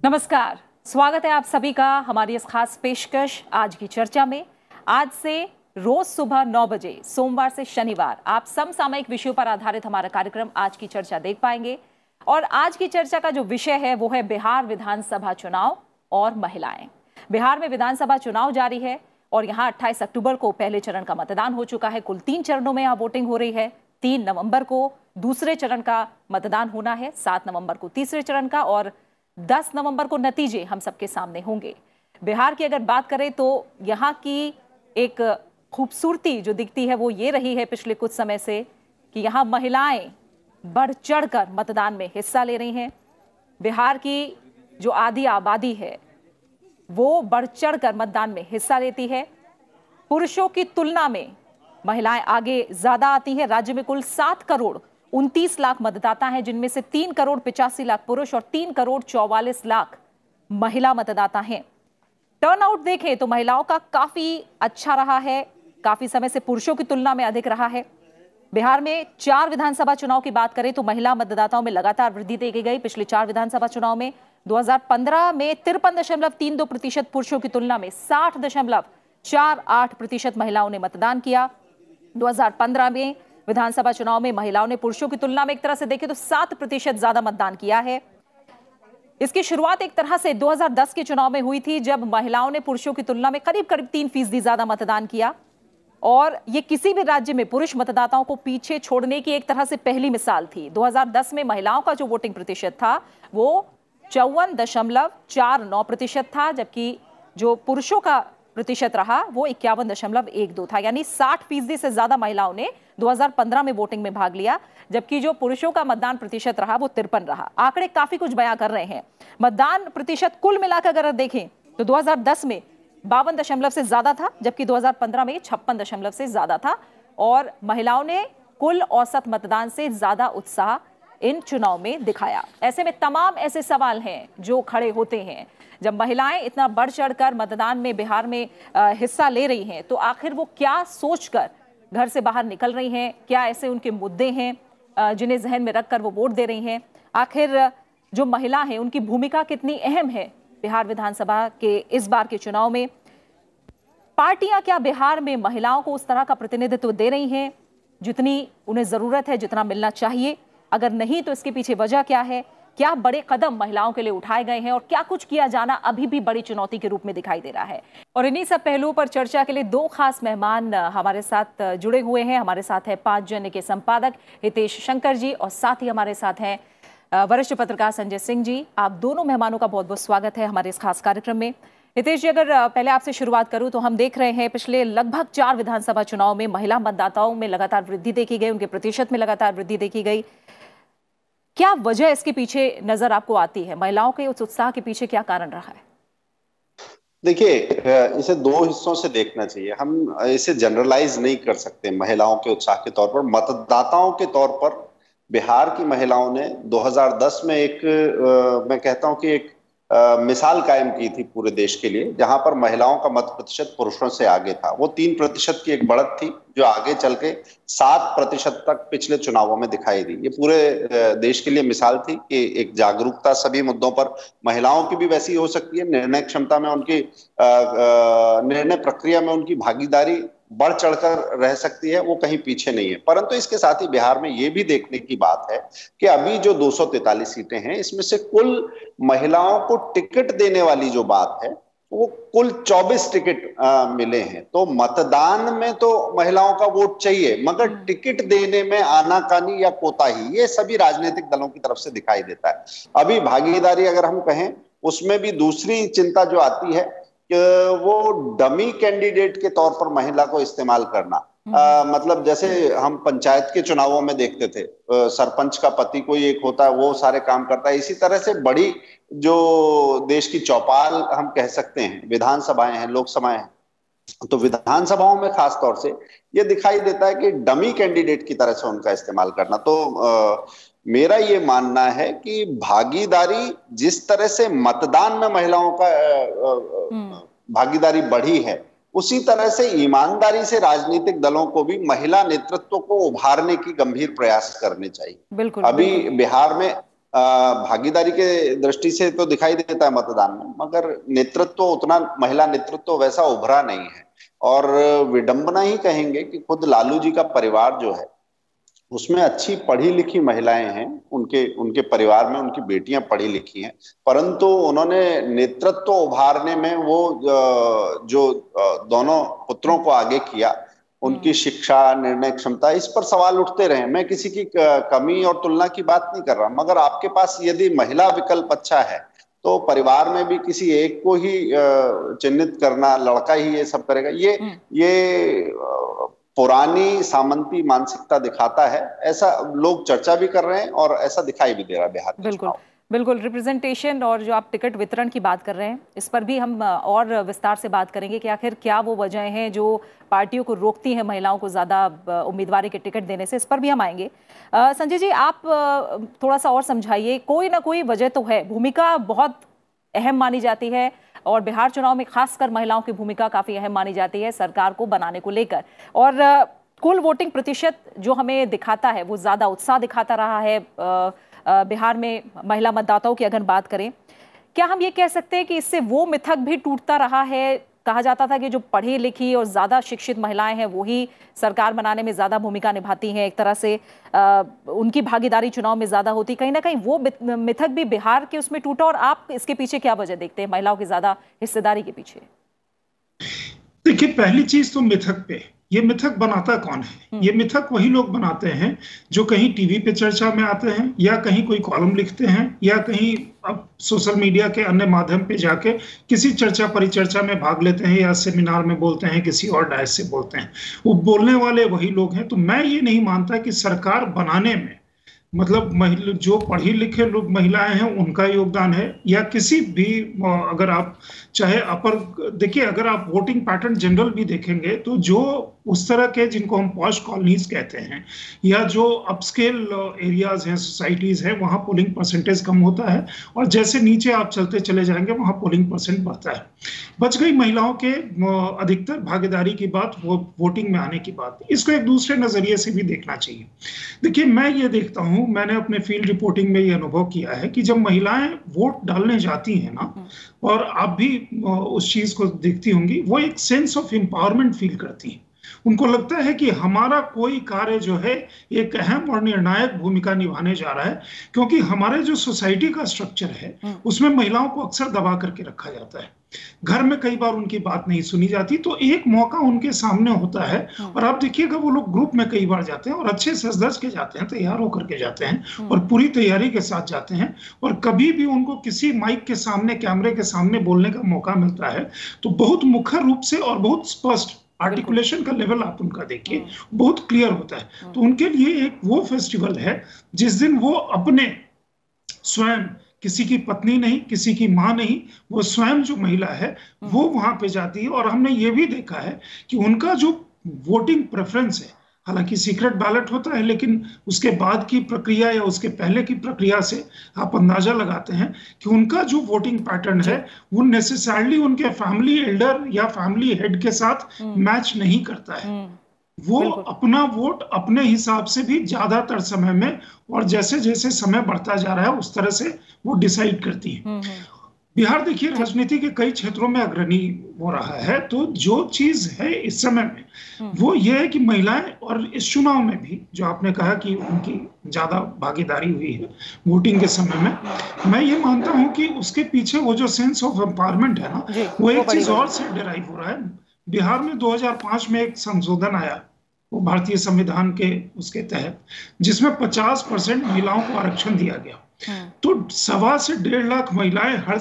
नमस्कार, स्वागत है आप सभी का हमारी इस खास पेशकश आज की चर्चा में। आज से रोज सुबह 9 बजे सोमवार से शनिवार आप समसामयिक विषयों पर आधारित हमारा कार्यक्रम आज की चर्चा देख पाएंगे। और आज की चर्चा का जो विषय है वो है बिहार विधानसभा चुनाव और महिलाएं। बिहार में विधानसभा चुनाव जारी है और यहाँ 28 अक्टूबर को पहले चरण का मतदान हो चुका है। कुल 3 चरणों में यहाँ वोटिंग हो रही है। 3 नवंबर को दूसरे चरण का मतदान होना है, 7 नवंबर को तीसरे चरण का और 10 नवंबर को नतीजे हम सबके सामने होंगे। बिहार की अगर बात करें तो यहाँ की एक खूबसूरती जो दिखती है वो ये रही है पिछले कुछ समय से कि यहाँ महिलाएं बढ़ चढ़कर मतदान में हिस्सा ले रही हैं। बिहार की जो आधी आबादी है वो बढ़ चढ़कर मतदान में हिस्सा लेती है। पुरुषों की तुलना में महिलाएं आगे ज्यादा आती हैं। राज्य में कुल 7 करोड़ 29 लाख मतदाता हैं, जिनमें से 3 करोड़ 85 लाख पुरुष और 3 करोड़ 44 लाख महिला मतदाता हैं। टर्नआउट देखें तो महिलाओं का काफी अच्छा रहा है, काफी समय से पुरुषों की तुलना में अधिक रहा है। बिहार में 4 विधानसभा चुनाव की बात करें तो महिला मतदाताओं में लगातार वृद्धि देखी गई। पिछले 4 विधानसभा चुनाव में 2015 में 53.32% पुरुषों की तुलना में 60.48% महिलाओं ने मतदान किया। 2015 में विधानसभा चुनाव में महिलाओं ने पुरुषों की तुलना में एक तरह से देखें तो 7% ज्यादा मतदान किया है। इसकी शुरुआत एक तरह से 2010 के चुनाव में हुई थी, जब महिलाओं ने पुरुषों की तुलना में करीब 3% ज्यादा मतदान किया। और ये किसी भी राज्य में पुरुष मतदाताओं को पीछे छोड़ने की एक तरह से पहली मिसाल थी। 2010 में महिलाओं का जो वोटिंग प्रतिशत था वो 54.49% था, जबकि जो पुरुषों का प्रतिशत रहा वो 51.12 था। यानी 60% से ज्यादा महिलाओं ने 2015 में वोटिंग में भाग लिया, जबकि जो पुरुषों का मतदान प्रतिशत रहा वो 53 रहा। आंकड़े काफी कुछ बयां कर रहे हैं। मतदान प्रतिशत कुल मिलाकर अगर देखें तो 2010 में 52 से ज्यादा था, जबकि 2015 में 56 से ज्यादा था। और महिलाओं ने कुल औसत मतदान से ज्यादा उत्साह इन चुनाव में दिखाया। ऐसे में तमाम ऐसे सवाल हैं जो खड़े होते हैं, जब महिलाएं इतना बढ़ चढ़कर मतदान में बिहार में हिस्सा ले रही हैं तो आखिर वो क्या सोचकर घर से बाहर निकल रही हैं? क्या ऐसे उनके मुद्दे हैं जिन्हें जहन में रखकर वो वोट दे रही हैं? आखिर जो महिला हैं उनकी भूमिका कितनी अहम है बिहार विधानसभा के इस बार के चुनाव में? पार्टियां क्या बिहार में महिलाओं को उस तरह का प्रतिनिधित्व दे रही हैं जितनी उन्हें जरूरत है, जितना मिलना चाहिए? अगर नहीं तो इसके पीछे वजह क्या है? क्या बड़े कदम महिलाओं के लिए उठाए गए हैं और क्या कुछ किया जाना अभी भी बड़ी चुनौती के रूप में दिखाई दे रहा है? और इन्हीं सब पहलुओं पर चर्चा के लिए 2 खास मेहमान हमारे साथ जुड़े हुए हैं। हमारे साथ है 5 जन के संपादक हितेश शंकर जी और साथ ही हमारे साथ हैं वरिष्ठ पत्रकार संजय सिंह जी। आप दोनों मेहमानों का बहुत बहुत स्वागत है हमारे इस खास कार्यक्रम में। हितेश जी, अगर पहले आपसे शुरुआत करूं तो हम देख रहे हैं पिछले लगभग 4 विधानसभा चुनाव में महिला मतदाताओं में लगातार वृद्धि देखी गई, उनके प्रतिशत में लगातार वृद्धि देखी गई। क्या वजह इसके पीछे नजर आपको आती है? महिलाओं के उस उत्साह के पीछे क्या कारण रहा है? देखिए, इसे 2 हिस्सों से देखना चाहिए। हम इसे जनरलाइज नहीं कर सकते। महिलाओं के उत्साह के तौर पर, मतदाताओं के तौर पर बिहार की महिलाओं ने 2010 में मैं कहता हूं कि एक मिसाल कायम की थी पूरे देश के लिए, जहां पर महिलाओं का मत प्रतिशत पुरुषों से आगे था। वो 3% की एक बढ़त थी जो आगे चल के 7% तक पिछले चुनावों में दिखाई दी। ये पूरे देश के लिए मिसाल थी कि एक जागरूकता सभी मुद्दों पर महिलाओं की भी वैसी हो सकती है, निर्णय क्षमता में उनकी, निर्णय प्रक्रिया में उनकी भागीदारी बढ़ चढ़कर रह सकती है, वो कहीं पीछे नहीं है। परंतु इसके साथ ही बिहार में ये भी देखने की बात है कि अभी जो 243 सीटें हैं, इसमें से कुल महिलाओं को टिकट देने वाली जो बात है वो कुल 24 टिकट मिले हैं। तो मतदान में तो महिलाओं का वोट चाहिए, मगर टिकट देने में आनाकानी या कोताही ये सभी राजनीतिक दलों की तरफ से दिखाई देता है। अभी भागीदारी अगर हम कहें, उसमें भी दूसरी चिंता जो आती है कि वो डमी कैंडिडेट के तौर पर महिला को इस्तेमाल करना। मतलब जैसे हम पंचायत के चुनावों में देखते थे, सरपंच का पति कोई एक होता है, वो सारे काम करता है। इसी तरह से बड़ी जो देश की चौपाल हम कह सकते हैं, विधानसभाएं हैं, लोकसभाएं हैं, तो विधानसभाओं में खास तौर से ये दिखाई देता है कि डमी कैंडिडेट की तरह से उनका इस्तेमाल करना। तो मेरा ये मानना है कि भागीदारी जिस तरह से मतदान में महिलाओं का भागीदारी बढ़ी है, उसी तरह से ईमानदारी से राजनीतिक दलों को भी महिला नेतृत्व को उभारने की गंभीर प्रयास करने चाहिए। बिल्कुल, अभी बिल्कुल। बिहार में भागीदारी के दृष्टि से तो दिखाई देता है मतदान में, मगर नेतृत्व उतना, महिला नेतृत्व वैसा उभरा नहीं है। और विडंबना ही कहेंगे कि खुद लालू जी का परिवार जो है उसमें अच्छी पढ़ी लिखी महिलाएं हैं, उनके परिवार में उनकी बेटियां पढ़ी लिखी हैं, परंतु उन्होंने नेतृत्व उभारने में वो जो दोनों पुत्रों को आगे किया, उनकी शिक्षा, निर्णय क्षमता, इस पर सवाल उठते रहे। मैं किसी की कमी और तुलना की बात नहीं कर रहा, मगर आपके पास यदि महिला विकल्प अच्छा है तो परिवार में भी किसी एक को ही चिन्हित करना, लड़का ही ये सब करेगा, ये पुरानी सामंती मानसिकता दिखाता है। ऐसा लोग चर्चा भी कर रहे हैं और ऐसा दिखाई भी दे रहा है बिहार में। बिल्कुल बिल्कुल। रिप्रेजेंटेशन और जो आप टिकट वितरण की बात कर रहे हैं, इस पर भी हम और विस्तार से बात करेंगे कि आखिर क्या वो वजह हैं जो पार्टियों को रोकती हैं महिलाओं को ज़्यादा उम्मीदवारी के टिकट देने से। इस पर भी हम आएंगे। संजय जी, आप थोड़ा सा और समझाइए। कोई ना कोई वजह तो है, भूमिका बहुत अहम मानी जाती है और बिहार चुनाव में खासकर महिलाओं की भूमिका काफ़ी अहम मानी जाती है सरकार को बनाने को लेकर। और कुल वोटिंग प्रतिशत जो हमें दिखाता है वो ज़्यादा उत्साह दिखाता रहा है बिहार में महिला मतदाताओं की अगर बात करें। क्या हम ये कह सकते हैं कि इससे वो मिथक भी टूटता रहा है? कहा जाता था कि जो पढ़ी लिखी और ज़्यादा शिक्षित महिलाएं हैं वही सरकार बनाने में ज़्यादा भूमिका निभाती हैं, एक तरह से उनकी भागीदारी चुनाव में ज़्यादा होती। कहीं ना कहीं वो मिथक भी बिहार के उसमें टूटा, और आप इसके पीछे क्या वजह देखते हैं महिलाओं की ज़्यादा हिस्सेदारी के पीछे? देखिए, पहली चीज तो मिथक पे, ये मिथक बनाता कौन है? ये मिथक वही लोग बनाते हैं जो कहीं टीवी पे चर्चा में आते हैं, या कहीं कोई कॉलम लिखते हैं, या कहीं अब सोशल मीडिया के अन्य माध्यम पे जाके किसी चर्चा परिचर्चा में भाग लेते हैं, या सेमिनार में बोलते हैं, किसी और डायस से बोलते हैं। वो बोलने वाले वही लोग हैं। तो मैं ये नहीं मानता कि सरकार बनाने में मतलब जो पढ़ी लिखे लोग महिलाएं हैं उनका योगदान है, या किसी भी, अगर आप चाहे अपर, देखिए अगर आप वोटिंग पैटर्न जनरल भी देखेंगे तो जो उस तरह के जिनको हम पॉश कॉलोनीज कहते हैं, या जो अपस्केल एरियाज हैं, सोसाइटीज हैं, वहां पोलिंग परसेंटेज कम होता है, और जैसे नीचे आप चलते चले जाएंगे वहां पोलिंग परसेंट बढ़ता है। बच गई महिलाओं के अधिकतर भागीदारी की बात, वो वोटिंग में आने की बात। इसको एक दूसरे नजरिए से भी देखना चाहिए। देखिए, मैं ये देखता हूं, मैंने अपने फील्ड रिपोर्टिंग में ये अनुभव किया है कि जब महिलाएं वोट डालने जाती हैं ना, और आप भी उस चीज को देखती होंगी, वो एक सेंस ऑफ एम्पावरमेंट फील करती हैं। उनको लगता है कि हमारा कोई कार्य जो है एक अहम और निर्णायक भूमिका निभाने जा रहा है, क्योंकि हमारे जो सोसाइटी का स्ट्रक्चर है उसमें महिलाओं को अक्सर दबा करके रखा जाता है। घर में कई बार उनकी बात नहीं सुनी जाती, तो एक मौका उनके सामने होता है। और आप देखिएगा, वो लोग ग्रुप में कई बार जाते हैं और अच्छे सज धज के जाते हैं, तैयार होकर के जाते हैं और पूरी तैयारी के साथ जाते हैं, और कभी भी उनको किसी माइक के सामने, कैमरे के सामने बोलने का मौका मिलता है तो बहुत मुखर रूप से और बहुत स्पष्ट आर्टिकुलेशन का लेवल आप उनका देखिए, बहुत क्लियर होता है। तो उनके लिए एक वो फेस्टिवल है जिस दिन वो अपने स्वयं, किसी की पत्नी नहीं, किसी की माँ नहीं, वो स्वयं जो महिला है वो वहां पे जाती है। और हमने ये भी देखा है कि उनका जो वोटिंग प्रेफरेंस है, हालांकि सीक्रेट बैलेट होता है, लेकिन उसके बाद की प्रक्रिया या उसके पहले की प्रक्रिया से आप अंदाजा लगाते हैं कि उनका जो वोटिंग पैटर्न है वो नेसेसरली उनके फैमिली एल्डर या फैमिली हेड के साथ मैच नहीं करता है। वो अपना वोट अपने हिसाब से भी ज्यादातर समय में, और जैसे जैसे समय बढ़ता जा रहा है उस तरह से वो डिसाइड करती है। बिहार देखिए, राजनीति के कई क्षेत्रों में अग्रणी हो रहा है। तो जो चीज है इस समय में वो ये है कि महिलाएं, और इस चुनाव में भी जो आपने कहा कि उनकी ज्यादा भागीदारी हुई है वोटिंग के समय में, मैं ये मानता हूं कि उसके पीछे वो जो सेंस ऑफ एम्पावरमेंट है ना, वो एक चीज और से डिराइव हो रहा है। बिहार में 2005 में एक संशोधन आया, वो भारतीय संविधान के उसके तहत, जिसमें 50% महिलाओं को आरक्षण दिया गया। तो 1.25 से 1.5 लाख महिलाएं हर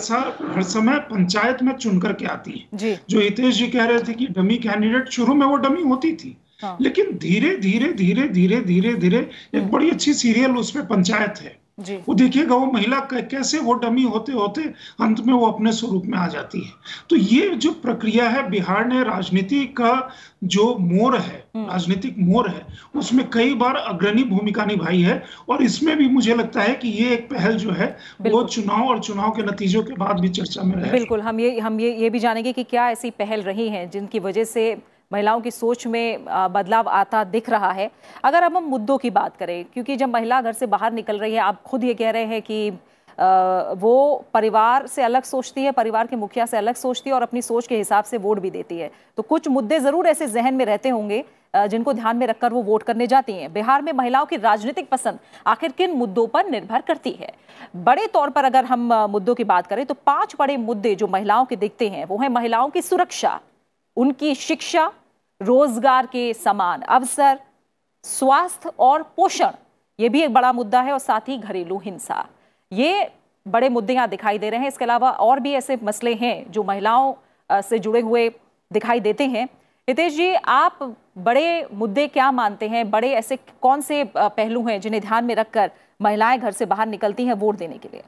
समय पंचायत में चुन करके आती है। जो हितेश जी कह रहे थे कि डमी कैंडिडेट, शुरू में वो डमी होती थी, लेकिन धीरे धीरे धीरे धीरे धीरे धीरे एक बड़ी अच्छी सीरियल उसमें पंचायत है, वो देखिएगा वो महिला कैसे वो डमी होते होते अंत में वो अपने स्वरूप में आ जाती है। तो ये जो प्रक्रिया है, बिहार ने राजनीति का जो मोड़ है, राजनीतिक मोड़ है, उसमें कई बार अग्रणी भूमिका निभाई है। और इसमें भी मुझे लगता है कि ये एक पहल जो है वो चुनाव और चुनाव के नतीजों के बाद भी चर्चा में रहे। बिल्कुल, हम ये भी जानेंगे कि क्या ऐसी पहल रही है जिनकी वजह से महिलाओं की सोच में बदलाव आता दिख रहा है। अगर अब हम मुद्दों की बात करें, क्योंकि जब महिला घर से बाहर निकल रही है, आप खुद ये कह रहे हैं कि वो परिवार से अलग सोचती है, परिवार के मुखिया से अलग सोचती है और अपनी सोच के हिसाब से वोट भी देती है, तो कुछ मुद्दे जरूर ऐसे जहन में रहते होंगे जिनको ध्यान में रखकर वो वोट करने जाती हैं। बिहार में महिलाओं की राजनीतिक पसंद आखिर किन मुद्दों पर निर्भर करती है? बड़े तौर पर अगर हम मुद्दों की बात करें तो 5 बड़े मुद्दे जो महिलाओं के दिखते हैं वो है महिलाओं की सुरक्षा, उनकी शिक्षा, रोजगार के समान अवसर, स्वास्थ्य और पोषण, ये भी एक बड़ा मुद्दा है, और साथ ही घरेलू हिंसा। ये बड़े मुद्दे यहाँ दिखाई दे रहे हैं। इसके अलावा और भी ऐसे मसले हैं जो महिलाओं से जुड़े हुए दिखाई देते हैं। हितेश जी, आप बड़े मुद्दे क्या मानते हैं? बड़े ऐसे कौन से पहलू हैं जिन्हें ध्यान में रखकर महिलाएं घर से बाहर निकलती हैं वोट देने के लिए?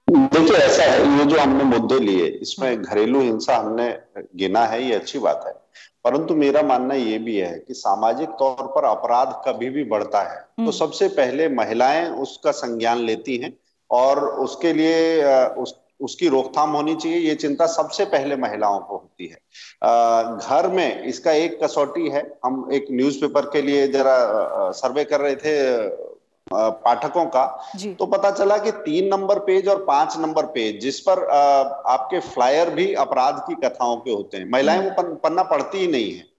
देखिए, ऐसा है, ये जो हमने मुद्दे लिए इसमें घरेलू हिंसा हमने गिना है, ये अच्छी बात है, परंतु मेरा मानना ये भी है कि सामाजिक तौर पर अपराध कभी भी बढ़ता है तो सबसे पहले महिलाएं उसका संज्ञान लेती हैं और उसके लिए उसकी रोकथाम होनी चाहिए। ये चिंता सबसे पहले महिलाओं को होती है। घर में इसका एक कसौटी है। हम एक न्यूज़पेपर के लिए जरा सर्वे कर रहे थे पाठकों का, तो पता चला कि 3 नंबर पेज और 5 नंबर पेज जिस पर आपके फ्लायर भी अपराध की कथाओं के होते हैं, महिलाएं वो पन्ना पढ़ती ही नहीं है।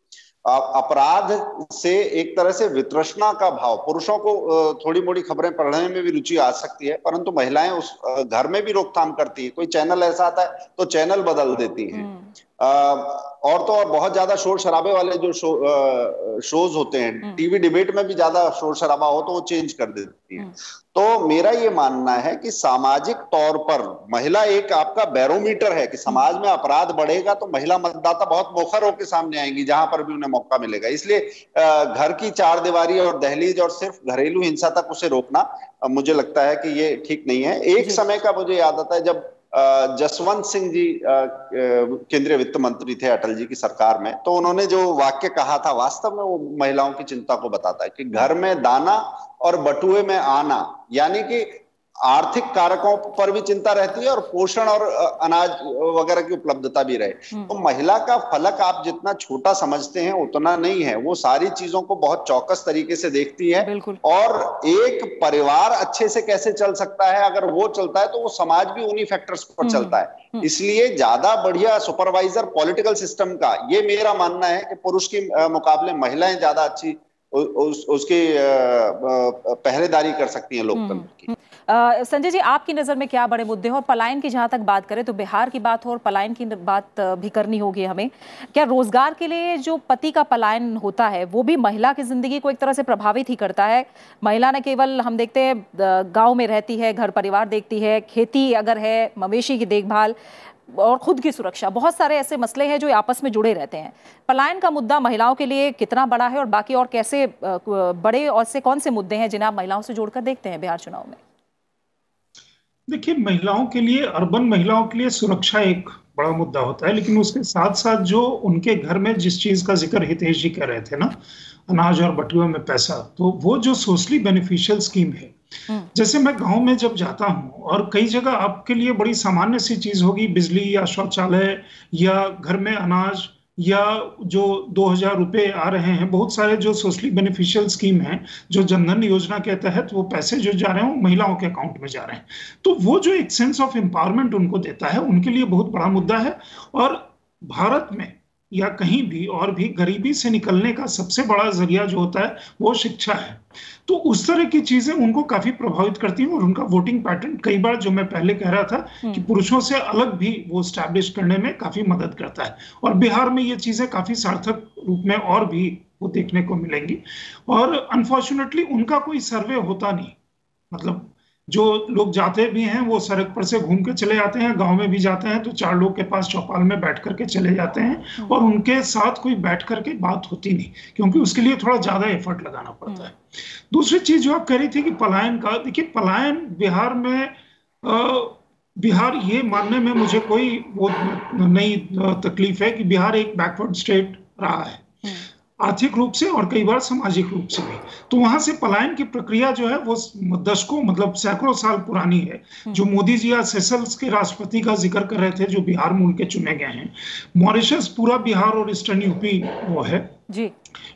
अपराध से एक तरह से वितृष्णा का भाव, पुरुषों को थोड़ी मोड़ी खबरें पढ़ने में भी रुचि आ सकती है, परंतु महिलाएं उस घर में भी रोकथाम करती है। कोई चैनल ऐसा आता है तो चैनल बदल देती हैं। और तो और बहुत ज्यादा शोर शराबे वाले जो शोज होते हैं, टीवी डिबेट में भी ज्यादा शोर शराबा हो तो वो चेंज कर देती है। तो मेरा ये मानना है कि सामाजिक तौर पर महिला एक आपका बैरोमीटर है कि समाज में अपराध बढ़ेगा तो महिला मतदाता बहुत मुखर होकर सामने आएंगी जहां पर भी उन्हें मौका मिलेगा। इसलिए घर की 4 दीवारी और दहलीज और सिर्फ घरेलू हिंसा तक उसे रोकना मुझे लगता है कि ये ठीक नहीं है। एक समय का मुझे याद आता है जब जसवंत सिंह जी केंद्रीय वित्त मंत्री थे अटल जी की सरकार में, तो उन्होंने जो वाक्य कहा था वास्तव में वो महिलाओं की चिंता को बताता है कि घर में दाना और बटुए में आना, यानी कि आर्थिक कारकों पर भी चिंता रहती है और पोषण और अनाज वगैरह की उपलब्धता भी रहे। तो महिला का फलक आप जितना छोटा समझते हैं उतना नहीं है, वो सारी चीजों को बहुत चौकस तरीके से देखती है। और एक परिवार अच्छे से कैसे चल सकता है, अगर वो चलता है तो वो समाज भी उन्हीं फैक्टर्स पर चलता है। इसलिए ज्यादा बढ़िया सुपरवाइजर पॉलिटिकल सिस्टम का, ये मेरा मानना है कि पुरुष के मुकाबले महिलाएं ज्यादा अच्छी उसकी पहरेदारी कर सकती हैं लोकतंत्र की। संजय जी, आपकी नजर में क्या बड़े मुद्दे हैं? और पलायन की जहां तक बात करें तो बिहार की बात हो और पलायन की बात भी करनी होगी हमें। क्या रोजगार के लिए जो पति का पलायन होता है वो भी महिला की जिंदगी को एक तरह से प्रभावित ही करता है? महिला न केवल हम देखते हैं गांव में रहती है, घर परिवार देखती है, खेती अगर है, मवेशी की देखभाल और खुद की सुरक्षा, बहुत सारे ऐसे मसले हैं जो आपस में जुड़े रहते हैं। पलायन का मुद्दा महिलाओं के लिए कितना बड़ा है और बाकी और कैसे बड़े और से कौन से मुद्दे हैं जिन्हें आप महिलाओं से जोड़कर देखते हैं बिहार चुनाव में? देखिए, महिलाओं के लिए, अर्बन महिलाओं के लिए सुरक्षा एक बड़ा मुद्दा होता है, लेकिन उसके साथ साथ जो उनके घर में जिस चीज का जिक्र हितेश जी कर रहे थे ना, अनाज और बटुए में पैसा, तो वो जो सोशली बेनिफिशियल स्कीम है, जैसे मैं गांव में जब जाता हूं और कई जगह आपके लिए बड़ी सामान्य सी चीज होगी, बिजली या शौचालय या घर में अनाज या जो 2000 रुपए आ रहे हैं, बहुत सारे जो सोशली बेनिफिशियल स्कीम हैं, जो जनधन योजना के तहत वो पैसे जो जा रहे हैं वो महिलाओं के अकाउंट में जा रहे हैं। तो वो जो एक सेंस ऑफ एम्पावरमेंट उनको देता है, उनके लिए बहुत बड़ा मुद्दा है। और भारत में या कहीं भी और भी गरीबी से निकलने का सबसे बड़ा जरिया जो होता है वो शिक्षा है। तो उस तरह की चीजें उनको काफी प्रभावित करती हैं और उनका वोटिंग पैटर्न कई बार, जो मैं पहले कह रहा था कि पुरुषों से अलग भी वो स्टैब्लिश करने में काफी मदद करता है। और बिहार में ये चीजें काफी सार्थक रूप में और भी वो देखने को मिलेंगी। और अनफॉर्चुनेटली उनका कोई सर्वे होता नहीं, मतलब जो लोग जाते भी हैं वो सड़क पर से घूम के चले जाते हैं, गांव में भी जाते हैं तो 4 लोग के पास चौपाल में बैठ करके चले जाते हैं और उनके साथ कोई बैठ करके बात होती नहीं, क्योंकि उसके लिए थोड़ा ज्यादा एफर्ट लगाना पड़ता है। दूसरी चीज जो आप कह रही थी कि पलायन का, देखिए पलायन बिहार में, बिहार ये मानने में मुझे कोई वो नई तकलीफ है कि बिहार एक बैकवर्ड स्टेट रहा है। आर्थिक रूप से और कई बार सामाजिक रूप से भी। तो वहां से पलायन की प्रक्रिया जो है वो दशकों मतलब सैकड़ों साल पुरानी है। जो मोदी जी आज सेशल्स के राष्ट्रपति का जिक्र कर रहे थे, जो बिहार मूल के चुने गए हैं, मॉरिशस पूरा बिहार और ईस्टर्न यूपी वो है जी।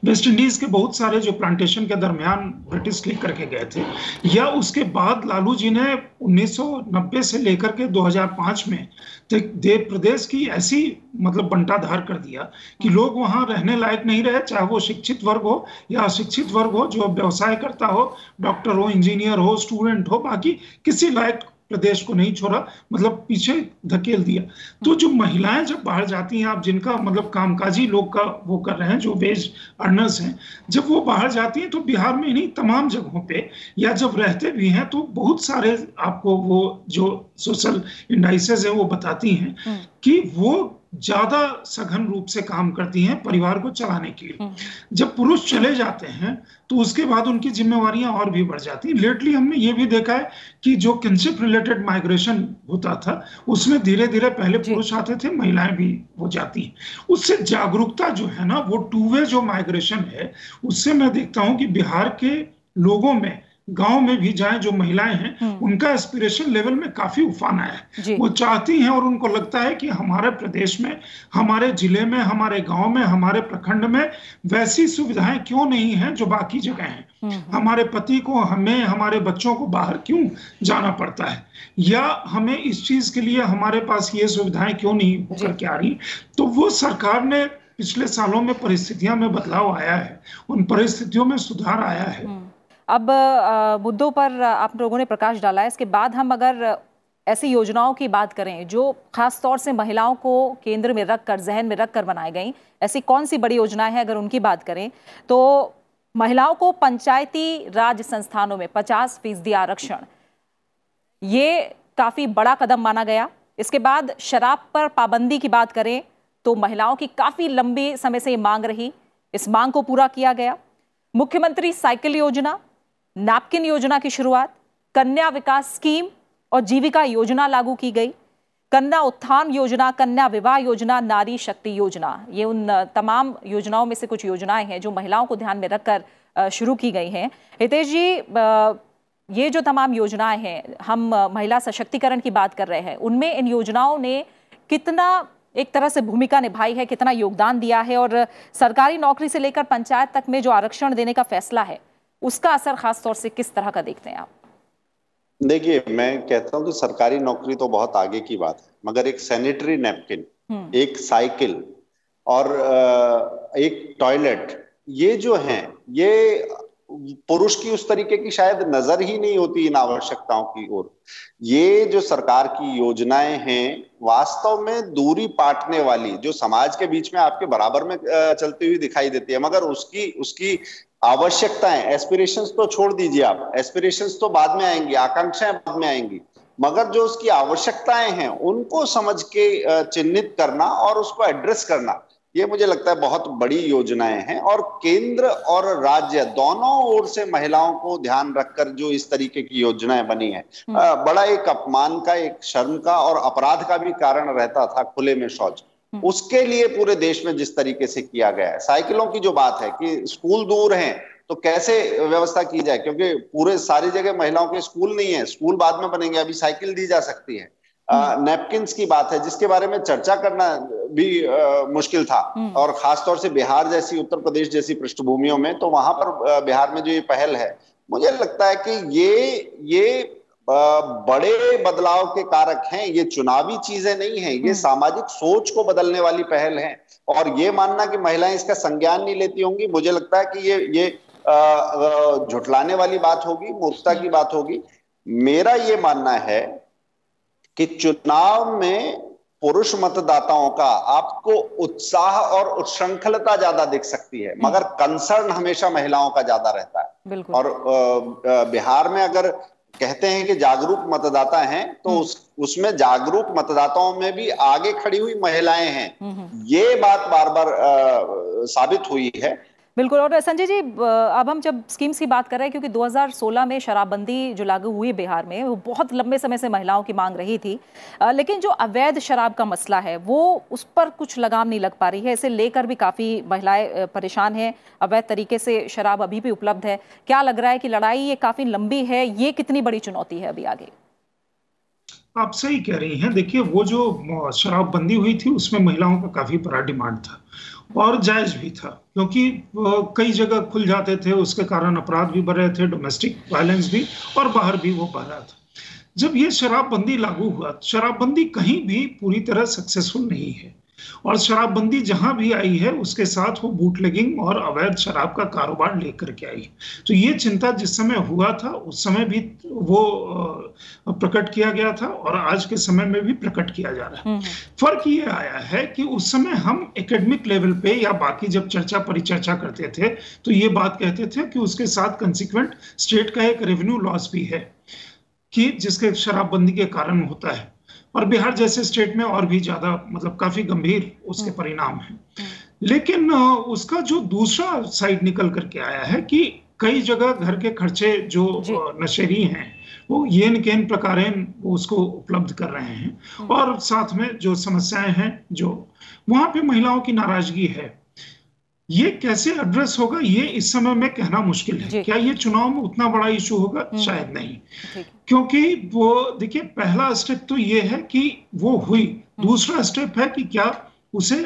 वेस्ट इंडीज के बहुत सारे जो प्लांटेशन के दरमियान ब्रिटिश लेकर के गए थे, या उसके बाद लालू जी ने 1990 से लेकर के 2005 में देव प्रदेश की ऐसी मतलब बंटाधार कर दिया कि लोग वहां रहने लायक नहीं रहे, चाहे वो शिक्षित वर्ग हो या अशिक्षित वर्ग हो, जो व्यवसाय करता हो, डॉक्टर हो, इंजीनियर हो, स्टूडेंट हो, बाकी किसी लायक प्रदेश को नहीं छोड़ा, मतलब पीछे धकेल दिया। तो जो महिलाएं जब बाहर जाती हैं, आप जिनका मतलब कामकाजी लोग का वो कर रहे हैं, जो वेज अर्नर्स हैं, जब वो बाहर जाती हैं तो बिहार में नहीं तमाम जगहों पे, या जब रहते भी हैं तो बहुत सारे आपको वो जो सोशल इंडाइसेस है वो बताती हैं कि वो ज्यादा सघन रूप से काम करती हैं परिवार को चलाने के लिए। जब पुरुष चले जाते हैं तो उसके बाद उनकी जिम्मेवारियां और भी बढ़ जाती हैं। लेटली हमने ये भी देखा है कि जो किनशिप रिलेटेड माइग्रेशन होता था उसमें धीरे धीरे पहले पुरुष आते थे, महिलाएं भी हो जाती हैं। उससे जागरूकता जो है ना, वो टू वे जो माइग्रेशन है, उससे मैं देखता हूं कि बिहार के लोगों में, गांव में भी जाएं जो महिलाएं हैं, उनका एस्पिरेशन लेवल में काफी उफान आया है। वो चाहती हैं और उनको लगता है कि हमारे प्रदेश में, हमारे जिले में, हमारे गांव में, हमारे प्रखंड में वैसी सुविधाएं क्यों नहीं हैं जो बाकी जगह हैं। हमारे पति को, हमें, हमारे बच्चों को बाहर क्यों जाना पड़ता है, या हमें इस चीज के लिए हमारे पास ये सुविधाएं क्यों नहीं होकर के आ रही। तो वो सरकार ने पिछले सालों में परिस्थितियों में बदलाव आया है, उन परिस्थितियों में सुधार आया है। अब मुद्दों पर आप लोगों ने प्रकाश डाला है। इसके बाद हम अगर ऐसी योजनाओं की बात करें जो खास तौर से महिलाओं को केंद्र में रखकर, जहन में रखकर बनाई गई, ऐसी कौन सी बड़ी योजनाएं हैं, अगर उनकी बात करें तो महिलाओं को पंचायती राज संस्थानों में 50% आरक्षण, ये काफी बड़ा कदम माना गया। इसके बाद शराब पर पाबंदी की बात करें तो महिलाओं की काफी लंबे समय से ये मांग रही, इस मांग को पूरा किया गया। मुख्यमंत्री साइकिल योजना, नैपकिन योजना की शुरुआत, कन्या विकास स्कीम और जीविका योजना लागू की गई। कन्या उत्थान योजना, कन्या विवाह योजना, नारी शक्ति योजना, ये उन तमाम योजनाओं में से कुछ योजनाएं हैं जो महिलाओं को ध्यान में रखकर शुरू की गई हैं। हितेश जी, ये जो तमाम योजनाएं हैं, हम महिला सशक्तिकरण की बात कर रहे हैं, उनमें इन योजनाओं ने कितना एक तरह से भूमिका निभाई है, कितना योगदान दिया है, और सरकारी नौकरी से लेकर पंचायत तक में जो आरक्षण देने का फैसला है उसका असर खास तौर से किस तरह का देखते हैं आप? देखिए, मैं कहता हूं कि सरकारी नौकरी तो बहुत आगे की बात है, मगर एक सैनिटरी नैपकिन, एक साइकिल और एक टॉयलेट, ये जो हैं, ये पुरुष की उस तरीके की शायद नजर ही नहीं होती इन आवश्यकताओं की ओर। ये जो सरकार की योजनाएं हैं वास्तव में दूरी पाटने वाली, जो समाज के बीच में आपके बराबर में चलती हुई दिखाई देती है, मगर उसकी आवश्यकताएं, एस्पिरेशंस तो छोड़ दीजिए आप, एस्पिरेशंस तो बाद में आएंगी, आकांक्षाएं बाद में आएंगी, मगर जो उसकी आवश्यकताएं हैं उनको समझ के चिन्हित करना और उसको एड्रेस करना, ये मुझे लगता है बहुत बड़ी योजनाएं हैं। और केंद्र और राज्य दोनों ओर से महिलाओं को ध्यान रखकर जो इस तरीके की योजनाएं बनी है, बड़ा एक अपमान का, एक शर्म का और अपराध का भी कारण रहता था खुले में शौच। उसके लिए पूरे देश में जिस तरीके से किया गया है, साइकिलों की जो बात है कि स्कूल दूर हैं तो कैसे व्यवस्था की जाए, क्योंकि पूरे सारी जगह महिलाओं के स्कूल नहीं है, स्कूल बाद में बनेंगे, अभी साइकिल दी जा सकती है। नैपकिन्स की बात है जिसके बारे में चर्चा करना भी मुश्किल था, और खासतौर से बिहार जैसी, उत्तर प्रदेश जैसी पृष्ठभूमियों में, तो वहां पर बिहार में जो ये पहल है, मुझे लगता है कि ये बड़े बदलाव के कारक हैं। ये चुनावी चीजें नहीं हैं, ये सामाजिक सोच को बदलने वाली पहल है। और ये मानना कि महिलाएं इसका संज्ञान नहीं लेती होंगी, मुझे लगता है कि ये झुठलाने वाली बात होगी, मूर्खता की बात होगी। मेरा ये मानना है कि चुनाव में पुरुष मतदाताओं का आपको उत्साह और उच्छृंखलता ज्यादा दिख सकती है, मगर कंसर्न हमेशा महिलाओं का ज्यादा रहता है। और बिहार में अगर कहते हैं कि जागरूक मतदाता हैं, तो उसमें जागरूक मतदाताओं में भी आगे खड़ी हुई महिलाएं हैं। ये बात बार बार साबित हुई है। बिल्कुल। और संजय जी, अब हम जब स्कीम्स की बात कर रहे हैं, क्योंकि 2016 में शराबबंदी जो लागू हुई बिहार में, वो बहुत लंबे समय से महिलाओं की मांग रही थी, लेकिन जो अवैध शराब का मसला है वो उस पर कुछ लगाम नहीं लग पा रही है। इसे लेकर भी काफ़ी महिलाएं परेशान हैं। अवैध तरीके से शराब अभी भी उपलब्ध है। क्या लग रहा है कि लड़ाई ये काफ़ी लंबी है? ये कितनी बड़ी चुनौती है अभी आगे? आप सही कह रही हैं। देखिए, वो जो शराबबंदी हुई थी उसमें महिलाओं का काफी बड़ा डिमांड था और जायज भी था, क्योंकि कई जगह खुल जाते थे, उसके कारण अपराध भी बढ़ रहे थे, डोमेस्टिक वायलेंस भी, और बाहर भी वो बढ़ रहा था। जब ये शराबबंदी लागू हुआ, शराबबंदी कहीं भी पूरी तरह सक्सेसफुल नहीं है, और शराबबंदी जहां भी आई है उसके साथ वो बूटलेगिंग और अवैध शराब का कारोबार लेकर के आई। तो ये चिंता जिस समय हुआ था उस समय भी वो प्रकट किया गया था और आज के समय में भी प्रकट किया जा रहा है। फर्क ये आया है कि उस समय हम एकेडमिक लेवल पे या बाकी जब चर्चा परिचर्चा करते थे तो ये बात कहते थे कि उसके साथ कंसिक्वेंट स्टेट का एक रेवेन्यू लॉस भी है, कि जिसके शराबबंदी के कारण होता है, और बिहार जैसे स्टेट में और भी ज्यादा, मतलब काफी गंभीर उसके परिणाम हैं। लेकिन उसका जो दूसरा साइड निकल करके आया है कि कई जगह घर के खर्चे जो नशेरी हैं वो येन केन प्रकारेण उसको उपलब्ध कर रहे हैं, और साथ में जो समस्याएं हैं जो वहां पे महिलाओं की नाराजगी है, ये कैसे एड्रेस होगा ये इस समय में कहना मुश्किल है। क्या ये चुनाव में उतना बड़ा इशू होगा? शायद नहीं, क्योंकि वो देखिए, पहला स्टेप तो ये है कि वो हुई, दूसरा स्टेप है कि क्या उसे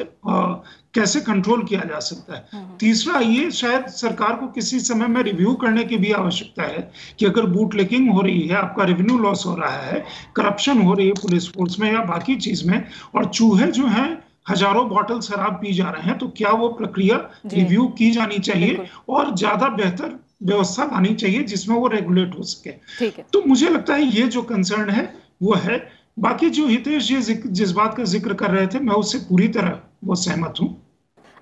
कैसे कंट्रोल किया जा सकता है, तीसरा ये शायद सरकार को किसी समय में रिव्यू करने की भी आवश्यकता है कि अगर बूटलेगिंग हो रही है, आपका रेवेन्यू लॉस हो रहा है, करप्शन हो रही है पुलिस फोर्स में या बाकी चीज में, और चूहे जो हैं हजारों बॉटल शराब पी जा रहे हैं, तो क्या वो प्रक्रिया रिव्यू की जानी चाहिए और ज्यादा बेहतर व्यवस्था लानी चाहिए जिसमें वो रेगुलेट हो सके। तो मुझे लगता है ये जो कंसर्न है वो है। बाकी जो हितेश जी जिस बात का जिक्र कर रहे थे, मैं उससे पूरी तरह वो सहमत हूं।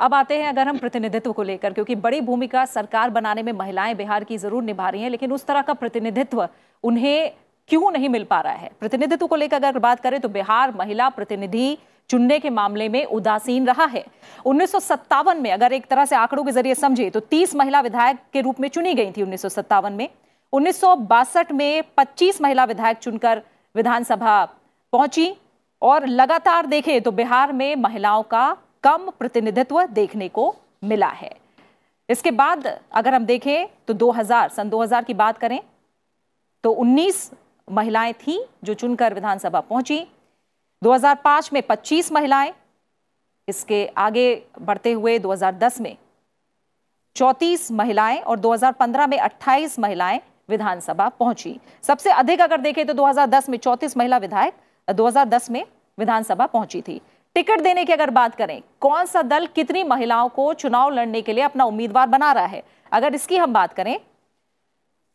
अब आते हैं अगर हम प्रतिनिधित्व को लेकर, क्योंकि बड़ी भूमिका सरकार बनाने में महिलाएं बिहार की जरूर निभा रही हैं, लेकिन उस तरह का प्रतिनिधित्व उन्हें क्यों नहीं मिल पा रहा है? प्रतिनिधित्व को लेकर अगर बात करें तो बिहार महिला प्रतिनिधि चुनने के मामले में उदासीन रहा है। 1957 में अगर एक तरह से आंकड़ों के जरिए समझे तो 30 महिला विधायक के रूप में चुनी गई थी 1957 में। 1962 में 25 महिला विधायक चुनकर विधानसभा पहुंची, और लगातार देखें तो बिहार में महिलाओं का कम प्रतिनिधित्व देखने को मिला है। इसके बाद अगर हम देखें तो सन 2000 की बात करें तो 19 महिलाएं थीं जो चुनकर विधानसभा पहुंची। 2005 में 25 महिलाएं, इसके आगे बढ़ते हुए 2010 में 34 महिलाएं और 2015 में 28 महिलाएं विधानसभा पहुंची। सबसे अधिक अगर देखें तो 2010 में 34 महिला विधायक 2010 में विधानसभा पहुंची थी। टिकट देने की अगर बात करें, कौन सा दल कितनी महिलाओं को चुनाव लड़ने के लिए अपना उम्मीदवार बना रहा है, अगर इसकी हम बात करें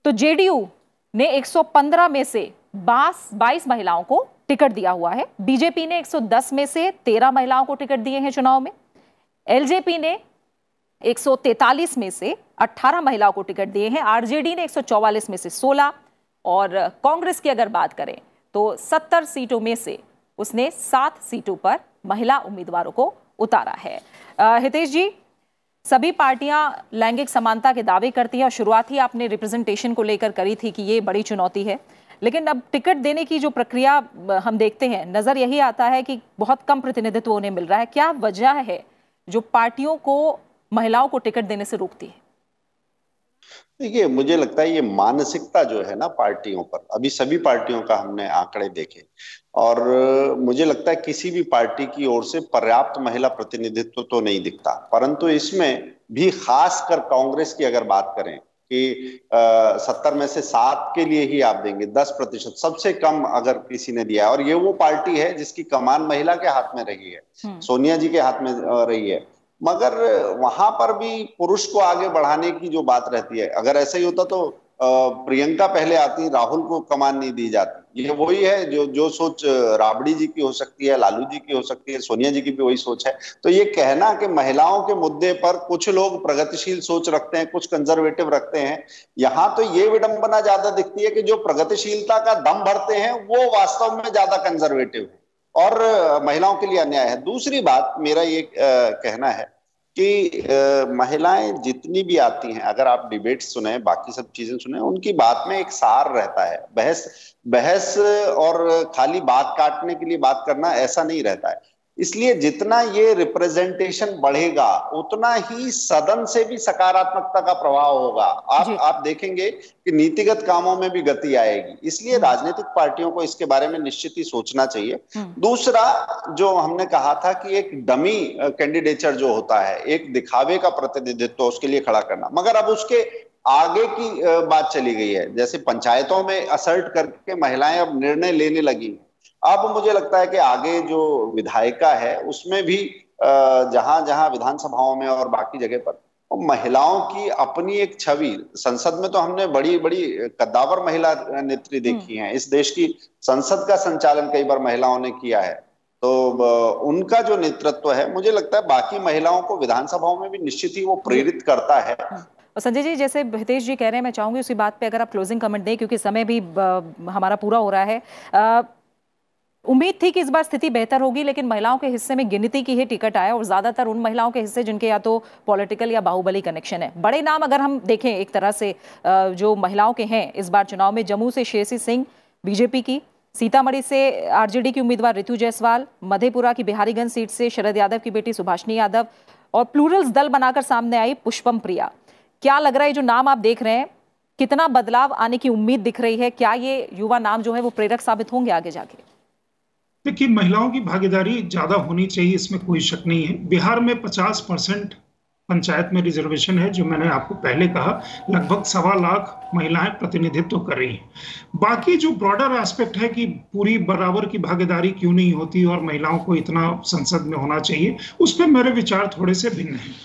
तो जेडीयू ने 115 में से 22 महिलाओं को टिकट दिया हुआ है। बीजेपी ने 110 में से 13 महिलाओं को टिकट दिए हैं चुनाव में। एलजेपी ने 143 में से 18 महिलाओं को टिकट दिए हैं। आरजेडी ने 144 में से 16, और कांग्रेस की अगर बात करें तो 70 सीटों में से उसने 7 सीटों पर महिला उम्मीदवारों को उतारा है। हितेश जी, सभी पार्टियां लैंगिक समानता के दावे करती हैं, और शुरुआत ही आपने रिप्रेजेंटेशन को लेकर करी थी कि ये बड़ी चुनौती है, लेकिन अब टिकट देने की जो प्रक्रिया हम देखते हैं, नजर यही आता है कि बहुत कम प्रतिनिधित्व उन्हें मिल रहा है। क्या वजह है जो पार्टियों को महिलाओं को टिकट देने से रोकती है? देखिए, मुझे लगता है ये मानसिकता जो है ना पार्टियों पर, अभी सभी पार्टियों का हमने आंकड़े देखे, और मुझे लगता है किसी भी पार्टी की ओर से पर्याप्त महिला प्रतिनिधित्व तो नहीं दिखता। परंतु इसमें भी खासकर कांग्रेस की अगर बात करें कि 70 में से 7 के लिए ही आप देंगे, 10%, सबसे कम अगर किसी ने दिया है, और ये वो पार्टी है जिसकी कमान महिला के हाथ में रही है, सोनिया जी के हाथ में रही है। मगर वहां पर भी पुरुष को आगे बढ़ाने की जो बात रहती है, अगर ऐसा ही होता तो प्रियंका पहले आती, राहुल को कमान नहीं दी जाती। ये वही है जो सोच राबड़ी जी की हो सकती है, लालू जी की हो सकती है, सोनिया जी की भी वही सोच है। तो ये कहना कि महिलाओं के मुद्दे पर कुछ लोग प्रगतिशील सोच रखते हैं, कुछ कंजर्वेटिव रखते हैं, यहाँ तो ये विडंबना ज्यादा दिखती है कि जो प्रगतिशीलता का दम भरते हैं वो वास्तव में ज्यादा कंजर्वेटिव है और महिलाओं के लिए अन्याय है। दूसरी बात मेरा ये कहना है कि महिलाएं जितनी भी आती हैं, अगर आप डिबेट सुने, बाकी सब चीजें सुने, उनकी बात में एक सार रहता है। बहस बहस और खाली बात काटने के लिए बात करना ऐसा नहीं रहता है। इसलिए जितना ये रिप्रेजेंटेशन बढ़ेगा उतना ही सदन से भी सकारात्मकता का प्रभाव होगा। आप देखेंगे कि नीतिगत कामों में भी गति आएगी। इसलिए राजनीतिक पार्टियों को इसके बारे में निश्चित ही सोचना चाहिए। दूसरा, जो हमने कहा था कि एक डमी कैंडिडेचर जो होता है, एक दिखावे का प्रतिनिधित्व उसके लिए खड़ा करना, मगर अब उसके आगे की बात चली गई है। जैसे पंचायतों में असर्ट करके महिलाएं अब निर्णय लेने लगी। अब मुझे लगता है कि आगे जो विधायिका है उसमें भी जहां जहां विधानसभाओं में और बाकी जगह पर महिलाओं की अपनी एक छवि, संसद में तो हमने बड़ी बड़ी कद्दावर महिला नेत्री देखी हैं। इस देश की संसद का संचालन कई बार महिलाओं ने किया है, तो उनका जो नेतृत्व है, मुझे लगता है बाकी महिलाओं को विधानसभाओं में भी निश्चित ही वो प्रेरित करता है। और संजय जी, जैसे हितेश जी कह रहे हैं, मैं चाहूंगी उसी बात पे अगर आप क्लोजिंग कमेंट दें, क्योंकि समय भी हमारा पूरा हो रहा है। उम्मीद थी कि इस बार स्थिति बेहतर होगी, लेकिन महिलाओं के हिस्से में गिनती की ही टिकट आया, और ज्यादातर उन महिलाओं के हिस्से जिनके या तो पॉलिटिकल या बाहुबली कनेक्शन है। बड़े नाम अगर हम देखें एक तरह से जो महिलाओं के हैं इस बार चुनाव में, जम्मू से शेरसी सिंह बीजेपी की, सीतामढ़ी से आरजेडी की उम्मीदवार ऋतु जायसवाल, मधेपुरा की बिहारीगंज सीट से शरद यादव की बेटी सुभाषिनी यादव, और प्लूरल्स दल बनाकर सामने आई पुष्पम प्रिया। क्या लग रहा है जो नाम आप देख रहे हैं, कितना बदलाव आने की उम्मीद दिख रही है? क्या ये युवा नाम जो है वो प्रेरक साबित होंगे आगे जाके? देखिए, महिलाओं की भागीदारी ज्यादा होनी चाहिए, इसमें कोई शक नहीं है। बिहार में 50% पंचायत में रिजर्वेशन है, जो मैंने आपको पहले कहा। लगभग 1.25 लाख महिलाएं प्रतिनिधित्व कर रही हैं। बाकी जो ब्रॉडर एस्पेक्ट है कि पूरी बराबर की भागीदारी क्यों नहीं होती और महिलाओं को इतना संसद में होना चाहिए, उस पर मेरे विचार थोड़े से भिन्न हैं।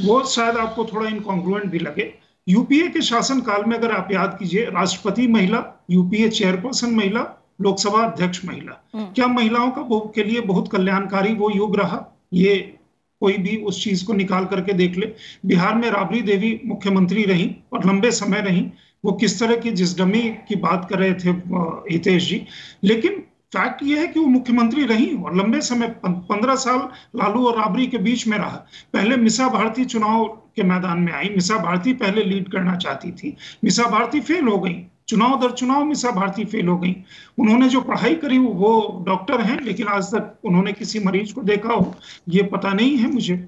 वो शायद आपको थोड़ा इनकॉन्ग्रुएंट भी लगे। यूपीए के शासनकाल में अगर आप याद कीजिए, राष्ट्रपति महिला, यूपीए चेयरपर्सन महिला, लोकसभा अध्यक्ष महिला। क्या महिलाओं का के लिए बहुत कल्याणकारी वो युग रहा? ये कोई भी उस चीज को निकाल करके देख ले। बिहार में राबड़ी देवी मुख्यमंत्री रही और लंबे समय रही। वो किस तरह की जिसडमी की बात कर रहे थे हितेश जी, लेकिन फैक्ट ये है कि वो मुख्यमंत्री रही और लंबे समय 15 साल लालू और राबड़ी के बीच में रहा। पहले मिसा भारती चुनाव के मैदान में आई। मिसा भारती पहले लीड करना चाहती थी, मिसा भारती फेल हो गई। चुनाव दर चुनाव मिसा भारती फेल हो गई। उन्होंने जो पढ़ाई करी वो डॉक्टर हैं, लेकिन आज तक उन्होंने किसी मरीज को देखा हो ये पता नहीं है मुझे।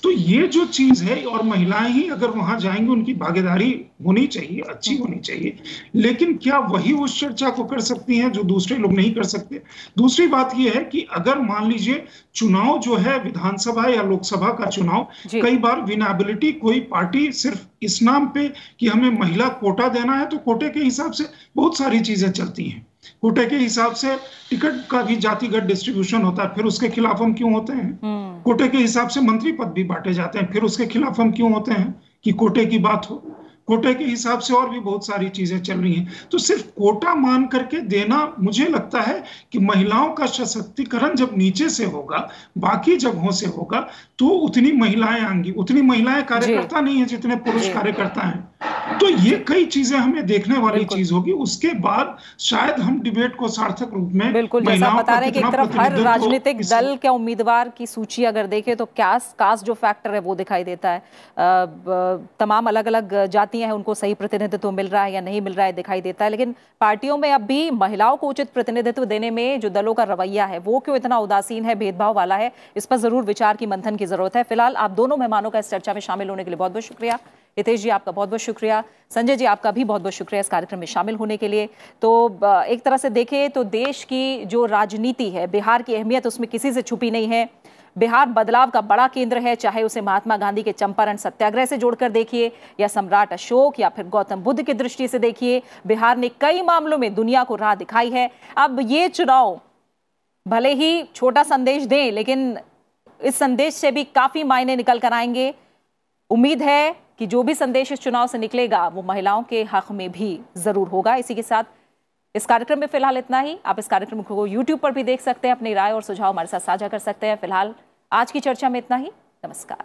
तो ये जो चीज है, और महिलाएं ही अगर वहां जाएंगी, उनकी भागीदारी होनी चाहिए, अच्छी होनी चाहिए, लेकिन क्या वही उस चर्चा को कर सकती हैं जो दूसरे लोग नहीं कर सकते? दूसरी बात यह है कि अगर मान लीजिए चुनाव जो है विधानसभा या लोकसभा का चुनाव, कई बार विनेबिलिटी कोई पार्टी सिर्फ इस नाम पे कि हमें महिला कोटा देना है, तो कोटे के हिसाब से बहुत सारी चीजें चलती हैं। कोटे के हिसाब से टिकट का भी जातिगत डिस्ट्रीब्यूशन होता है, फिर उसके खिलाफ हम क्यों होते हैं? कोटे के हिसाब से मंत्री पद भी बांटे जाते हैं, फिर उसके खिलाफ हम क्यों होते हैं कि कोटे की बात हो? कोटे के हिसाब से और भी बहुत सारी चीजें चल रही हैं। तो सिर्फ कोटा मान करके देना, मुझे लगता है कि महिलाओं का सशक्तिकरण जब नीचे से होगा, बाकी जगहों से होगा, तो उतनी महिलाएं आएंगी। उतनी महिलाएं कार्यकर्ता नहीं है जितने पुरुष कार्यकर्ता हैं। तो ये कई चीजें हमें देखने वाली चीज होगी। उसके बाद शायद हम डिबेट को सार्थक रूप में, बिल्कुल जैसा बता रहे हैं कि एक तरफ हर राजनीतिक दल के उम्मीदवार की सूची अगर देखें तो कास्ट जो फैक्टर है वो दिखाई देता है। तमाम अलग अलग जातियां हैं, उनको सही प्रतिनिधित्व मिल रहा है या नहीं मिल रहा है दिखाई देता है। लेकिन पार्टियों में अब भी महिलाओं को उचित प्रतिनिधित्व देने में जो दलों का रवैया है वो क्यों इतना उदासीन है, भेदभाव वाला है, इस पर जरूर विचार की मंथन की जरूरत है। फिलहाल आप दोनों मेहमानों का इस चर्चा में शामिल होने के लिए बहुत बहुत शुक्रिया। हितेश जी आपका बहुत बहुत शुक्रिया, संजय जी आपका भी बहुत बहुत शुक्रिया इस कार्यक्रम में शामिल होने के लिए। तो एक तरह से देखें तो देश की जो राजनीति है, बिहार की अहमियत उसमें किसी से छुपी नहीं है। बिहार बदलाव का बड़ा केंद्र है, चाहे उसे महात्मा गांधी के चंपारण सत्याग्रह से जोड़कर देखिए या सम्राट अशोक या फिर गौतम बुद्ध की दृष्टि से देखिए। बिहार ने कई मामलों में दुनिया को राह दिखाई है। अब ये चुनाव भले ही छोटा संदेश दें, लेकिन इस संदेश से भी काफी मायने निकल कर आएंगे। उम्मीद है कि जो भी संदेश इस चुनाव से निकलेगा वो महिलाओं के हक में भी जरूर होगा। इसी के साथ इस कार्यक्रम में फिलहाल इतना ही। आप इस कार्यक्रम को YouTube पर भी देख सकते हैं, अपनी राय और सुझाव हमारे साथ साझा कर सकते हैं। फिलहाल आज की चर्चा में इतना ही। नमस्कार।